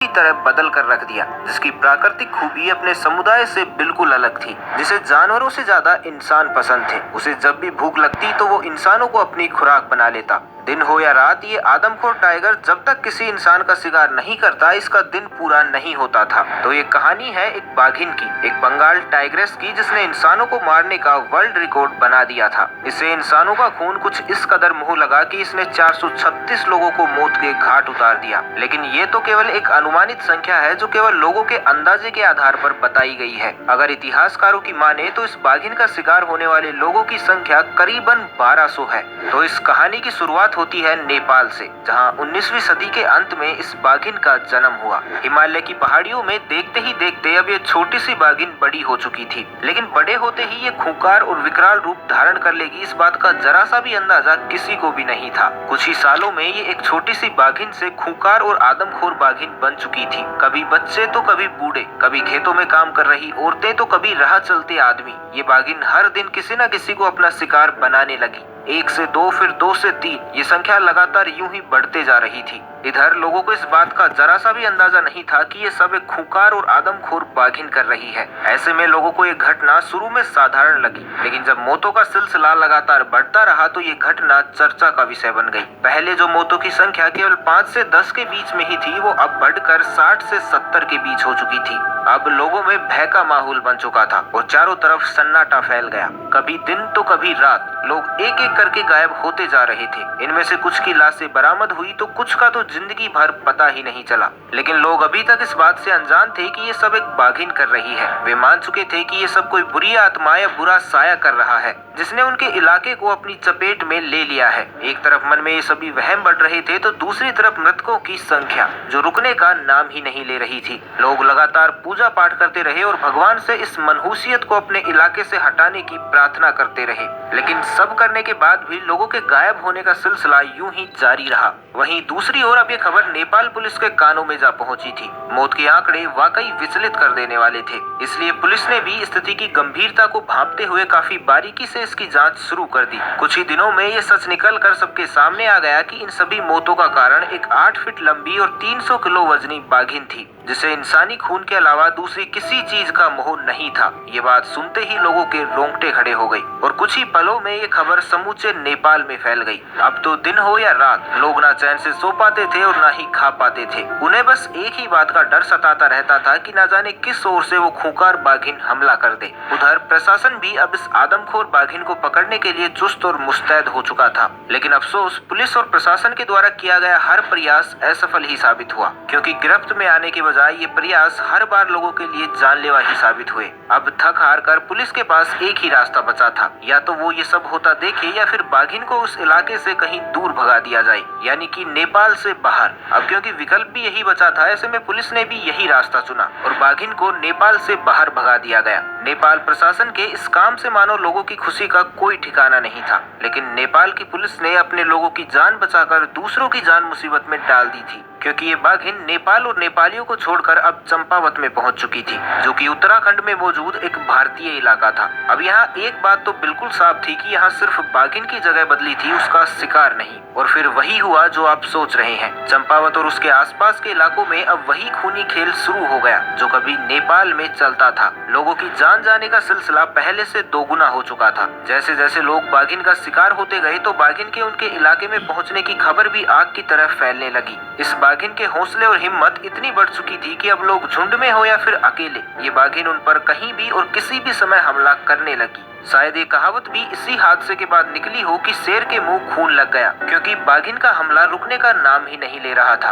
की तरह बदल कर रख दिया, जिसकी प्राकृतिक खूबी अपने समुदाय से बिल्कुल अलग थी, जिसे जानवरों से ज्यादा इंसान पसंद थे। उसे जब भी भूख लगती तो वो इंसानों को अपनी खुराक बना लेता। दिन हो या रात, ये आदमखोर टाइगर जब तक किसी इंसान का शिकार नहीं करता, इसका दिन पूरा नहीं होता था। तो ये कहानी है एक बाघिन की, एक बंगाल टाइग्रेस की, जिसने इंसानों को मारने का वर्ल्ड रिकॉर्ड बना दिया था। इससे इंसानों का खून कुछ इस कदर मुंह लगा कि इसने 436 लोगों को मौत के घाट उतार दिया। लेकिन ये तो केवल एक अनुमानित संख्या है, जो केवल लोगों के अंदाजे के आधार पर बताई गई है। अगर इतिहासकारों की माने तो इस बाघिन का शिकार होने वाले लोगों की संख्या करीबन 1200 है। तो इस कहानी की शुरुआत होती है नेपाल से, जहां 19वीं सदी के अंत में इस बाघिन का जन्म हुआ। हिमालय की पहाड़ियों में देखते ही देखते अब ये छोटी सी बाघिन बड़ी हो चुकी थी, लेकिन बड़े होते ही ये खूंखार और विकराल रूप धारण कर लेगी, इस बात का जरा सा भी अंदाजा किसी को भी नहीं था। कुछ ही सालों में ये एक छोटी सी बाघिन से खूंखार और आदमखोर बाघिन बन चुकी थी। कभी बच्चे तो कभी बूढ़े, कभी खेतों में काम कर रही औरतें तो कभी राह चलते आदमी, ये बाघिन हर दिन किसी न किसी को अपना शिकार बनाने लगी। 1 से 2, फिर 2 से 3, ये संख्या लगातार यूं ही बढ़ते जा रही थी। इधर लोगों को इस बात का जरा सा भी अंदाजा नहीं था कि ये सब एक खूंखार और आदमखोर बाघिन कर रही है। ऐसे में लोगों को ये घटना शुरू में साधारण लगी, लेकिन जब मौतों का सिलसिला लगातार बढ़ता रहा तो ये घटना चर्चा का विषय बन गई। पहले जो मौतों की संख्या केवल 5 से 10 के बीच में ही थी, वो अब बढ़कर 60 से 70 के बीच हो चुकी थी। अब लोगों में भय का माहौल बन चुका था और चारों तरफ सन्नाटा फैल गया। कभी दिन तो कभी रात, लोग एक एक करके गायब होते जा रहे थे। इनमें से कुछ की लाशें बरामद हुई तो कुछ का तो जिंदगी भर पता ही नहीं चला। लेकिन लोग अभी तक इस बात से अनजान थे कि ये सब एक बाघिन कर रही है। वे मान चुके थे कि ये सब कोई बुरी आत्मा या बुरा साया कर रहा है, जिसने उनके इलाके को अपनी चपेट में ले लिया है। एक तरफ मन में ये सभी वहम बढ़ रहे थे तो दूसरी तरफ मृतकों की संख्या जो रुकने का नाम ही नहीं ले रही थी। लोग लगातार पूजा पाठ करते रहे और भगवान से इस मनहूसियत को अपने इलाके से हटाने की प्रार्थना करते रहे। लेकिन सब करने के बाद भी लोगों के गायब होने का सिलसिला यूं ही जारी रहा। वहीं दूसरी ओर अब ये खबर नेपाल पुलिस के कानों में जा पहुंची थी। मौत के आंकड़े वाकई विचलित कर देने वाले थे, इसलिए पुलिस ने भी स्थिति की गंभीरता को भांपते हुए काफी बारीकी से इसकी जांच शुरू कर दी। कुछ ही दिनों में ये सच निकल कर सबके सामने आ गया कि इन सभी मौतों का कारण एक 8 फीट लंबी और 300 किलो वजनी बाघिन थी, जिसे इंसानी खून के अलावा दूसरी किसी चीज का मोह नहीं था। ये बात सुनते ही लोगों के रोंगटे खड़े हो गई और कुछ ही पलों में ये खबर समूचे नेपाल में फैल गई। अब तो दिन हो या रात, लोग ना चैन से सो पाते थे और ना ही खा पाते थे। उन्हें बस एक ही बात का डर सताता रहता था कि ना जाने किस ओर से वो खूंखार बाघिन हमला कर दे। उधर प्रशासन भी अब इस आदमखोर बाघिन को पकड़ने के लिए चुस्त और मुस्तैद हो चुका था। लेकिन अफसोस, पुलिस और प्रशासन के द्वारा किया गया हर प्रयास असफल ही साबित हुआ, क्योंकि गिरफ्त में आने के बजाय ये प्रयास हर बार लोगों के लिए जानलेवा ही साबित हुए। अब थक हार कर पुलिस के पास एक ही रास्ता बचा था, या तो वो ये सब होता देखे या फिर बाघिन को उस इलाके से कहीं दूर भगा दिया जाए, यानी कि नेपाल से बाहर। अब क्योंकि विकल्प भी यही बचा था, ऐसे में पुलिस ने भी यही रास्ता चुना और बाघिन को नेपाल से बाहर भगा दिया गया। नेपाल प्रशासन के इस काम से मानो लोगों की खुशी का कोई ठिकाना नहीं था, लेकिन नेपाल की पुलिस ने अपने लोगों की जान बचाकर दूसरों की जान मुसीबत में डाल दी थी, क्योंकि ये बाघिन नेपाल और नेपालियों को छोड़कर अब चंपावत में पहुंच चुकी थी, जो कि उत्तराखंड में मौजूद एक भारतीय इलाका था। अब यहाँ एक बात तो बिल्कुल साफ थी कि यहाँ सिर्फ बाघिन की जगह बदली थी, उसका शिकार नहीं। और फिर वही हुआ जो आप सोच रहे हैं। चंपावत और उसके आसपास के इलाकों में अब वही खूनी खेल शुरू हो गया जो कभी नेपाल में चलता था। लोगों की जान जाने का सिलसिला पहले से दोगुना हो चुका था। जैसे जैसे लोग बाघिन का शिकार होते गए तो बाघिन के उनके इलाके में पहुंचने की खबर भी आग की तरह फैलने लगी। इस बाघिन के हौसले और हिम्मत इतनी बढ़ चुकी थी कि अब लोग झुंड में हो या फिर अकेले, ये बाघिन उन पर कहीं भी और किसी भी समय हमला करने लगी। शायद ये कहावत भी इसी हादसे के बाद निकली हो कि शेर के मुंह खून लग गया, क्योंकि बाघिन का हमला रुकने का नाम ही नहीं ले रहा था।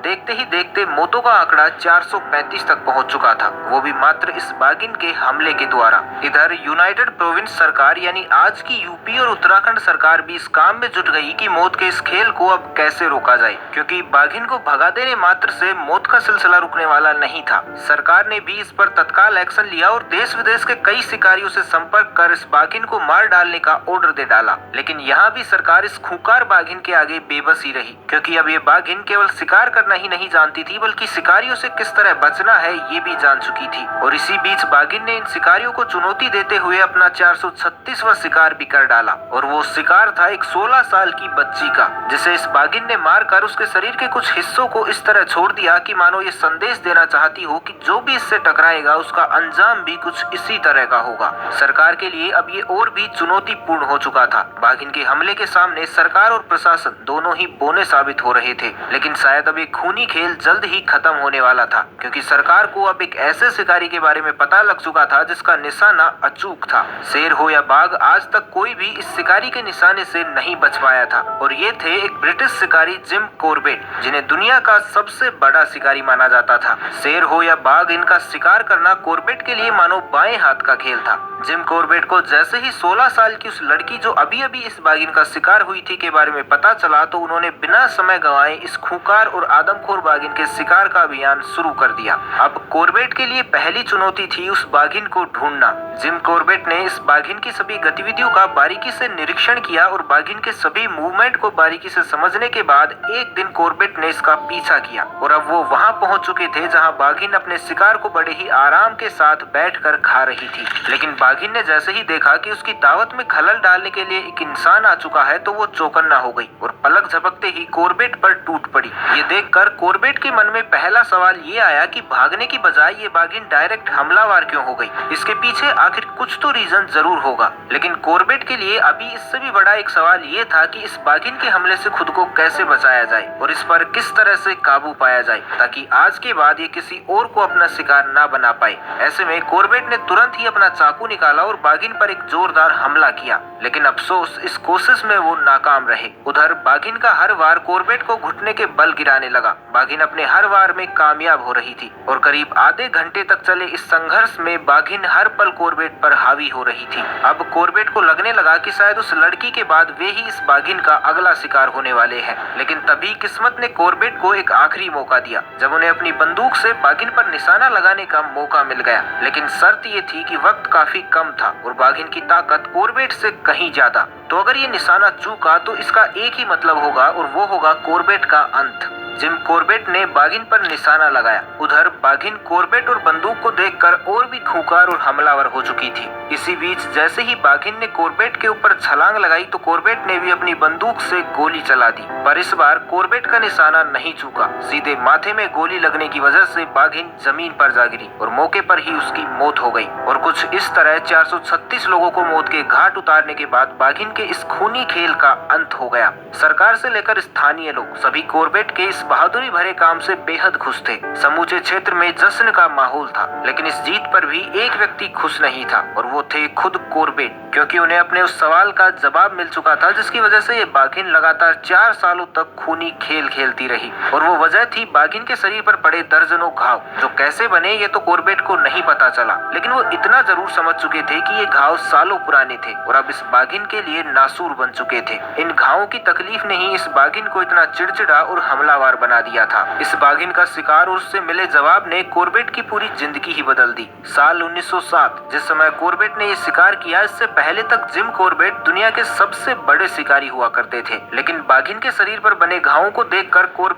देखते ही देखते मौतों का आंकड़ा 435 तक पहुंच चुका था, वो भी मात्र इस बाघिन के हमले के द्वारा। इधर यूनाइटेड प्रोविंस सरकार यानी आज की यूपी और उत्तराखंड सरकार भी इस काम में जुट गई कि मौत के इस खेल को अब कैसे रोका जाए, क्योंकि बाघिन को भगा देने मात्र से मौत का सिलसिला रुकने वाला नहीं था। सरकार ने भी इस पर तत्काल एक्शन लिया और देश विदेश के कई शिकारियों से संपर्क कर इस बाघिन को मार डालने का ऑर्डर दे डाला। लेकिन यहाँ भी सरकार इस खूंखार बाघिन के आगे बेबस ही रही, क्योंकि अब ये बाघिन केवल शिकार करना ही नहीं जानती थी बल्कि शिकारियों से किस तरह बचना है ये भी जान चुकी थी। और इसी बीच बाघिन ने इन शिकारियों को चुनौती देते हुए अपना 436वां शिकार भी कर डाला, और वो शिकार था एक 16 साल की बच्ची का, जिसे इस बाघिन ने मारकर उसके शरीर के कुछ हिस्सों को इस तरह छोड़ दिया कि मानो ये संदेश देना चाहती हो कि जो भी इससे टकराएगा उसका अंजाम भी कुछ इसी तरह का होगा। सरकार के लिए अब ये और भी चुनौतीपूर्ण हो चुका था। बाघिन के हमले के सामने सरकार और प्रशासन दोनों ही बोने साबित हो रहे थे। लेकिन शायद अब ये खूनी खेल जल्द ही खत्म होने वाला था, क्योंकि सरकार को अब एक ऐसे शिकारी के बारे में पता लग चुका था जिसका निशाना अचूक था। शेर हो या बाघ, आज तक कोई भी इस शिकारी के निशाने से नहीं बच पाया था। और ये थे एक ब्रिटिश शिकारी जिम कॉर्बेट, जिन्हें दुनिया का सबसे बड़ा शिकारी माना जाता था। शेर हो या बाघ, इनका शिकार करना कॉर्बेट के लिए मानो बाएं हाथ का खेल था। जिम कॉर्बेट को जैसे ही 16 साल की उस लड़की जो अभी अभी इस बाघिन का शिकार हुई थी के बारे में पता चला, तो उन्होंने बिना समय गंवाए इस खूंखार और आदमखोर बाघिन के शिकार का अभियान शुरू कर दिया। अब कॉर्बेट के लिए पहली चुनौती थी उस बाघिन को ढूंढना। जिम कॉर्बेट ने इस बाघिन की सभी गतिविधियों का बारीकी से निरीक्षण किया और बाघिन के सभी मूवमेंट को बारीकी से समझने के बाद एक दिन कॉर्बेट ने इसका पीछा किया, और अब वो वहां पहुंच चुके थे जहां बाघिन अपने शिकार को बड़े ही आराम के साथ बैठकर खा रही थी। लेकिन बाघिन ने जैसे ही देखा कि उसकी दावत में खलल डालने के लिए एक इंसान आ चुका है, तो वो चौकन्ना हो गई और पलक झपकते ही कॉर्बेट पर टूट पड़ी। ये देखकर कॉर्बेट के मन में पहला सवाल ये आया कि भागने की बजाय ये बाघिन डायरेक्ट हमलावर क्यों हो गई। इसके पीछे आखिर कुछ तो रीजन जरूर होगा। लेकिन कॉर्बेट के लिए अभी इससे भी बड़ा एक सवाल ये था कि इस बाघिन के हमले से खुद को कैसे बचाया जाए और इस पर किस तरह से काबू पाया जाए, ताकि आज के बाद ये किसी और को अपना शिकार ना बना पाए। ऐसे में कॉर्बेट ने तुरंत ही अपना चाकू निकाला और बाघिन पर एक जोरदार हमला किया। लेकिन अफसोस, इस कोशिश में वो नाकाम रहे। उधर बाघिन का हर वार कॉर्बेट को घुटने के बल गिराने लगा। बाघिन अपने हर वार में कामयाब हो रही थी और करीब आधे घंटे तक चले इस संघर्ष में बाघिन हर पल कॉर्बेट पर हावी हो रही थी। अब कॉर्बेट को लगने लगा कि शायद उस लड़की के बाद वे ही इस बाघिन का अगला शिकार होने वाले हैं। लेकिन तभी किस्मत ने कॉर्बेट को एक आखिरी मौका दिया, जब उन्हें अपनी बंदूक से बाघिन पर निशाना लगाने का मौका मिल गया। लेकिन शर्त ये थी कि वक्त काफी कम था और बाघिन की ताकत कॉर्बेट से कहीं ज्यादा। तो अगर ये निशाना चूका तो इसका एक ही मतलब होगा, और वो होगा कॉर्बेट का अंत। जिम कॉर्बेट ने बाघिन पर निशाना लगाया। उधर बाघिन कॉर्बेट और बंदूक को देखकर और भी खूंखार और हमलावर हो चुकी थी। इसी बीच जैसे ही बाघिन ने कॉर्बेट के ऊपर छलांग लगाई, तो कॉर्बेट ने भी अपनी बंदूक से गोली चला दी। पर इस बार कॉर्बेट का निशाना नहीं चूका। सीधे माथे में गोली लगने की वजह से बाघिन जमीन पर जा गिरी और मौके पर ही उसकी मौत हो गई। और कुछ इस तरह 436 लोगों को मौत के घाट उतारने के बाद बाघिन के इस खूनी खेल का अंत हो गया। सरकार से लेकर स्थानीय लोग सभी कॉर्बेट के इस बहादुरी भरे काम से बेहद खुश थे। समूचे क्षेत्र में जश्न का माहौल था। लेकिन इस जीत पर भी एक व्यक्ति खुश नहीं था, और वो थे खुद कॉर्बेट, क्योंकि उन्हें अपने उस सवाल का जवाब मिल चुका था जिसकी वजह से ये बाघिन लगातार 4 सालों तक खूनी खेल खेलती रही। और वो वजह थी बाघिन के शरीर पर पड़े दर्जनों घाव, जो कैसे बने ये तो कॉर्बेट को नहीं पता चला। लेकिन वो इतना जरूर समझ चुके थे कि ये घाव सालों पुराने थे और अब इस बाघिन के लिए नासूर बन चुके थे। इन घावों की तकलीफ ने ही इस बाघिन को इतना चिड़चिड़ा और हमलावर बना दिया था। इस बाघिन का शिकार और उससे मिले जवाब ने कॉर्बेट की पूरी जिंदगी ही बदल दी। साल 1907 जिस समय कॉर्बेट ने ये शिकार किया, इससे पहले तक जिम कॉर्बेट दुनिया के सबसे बड़े शिकारी हुआ करते थे। लेकिन बाघिन के शरीर पर बने घावों को देखकर कॉर्बेट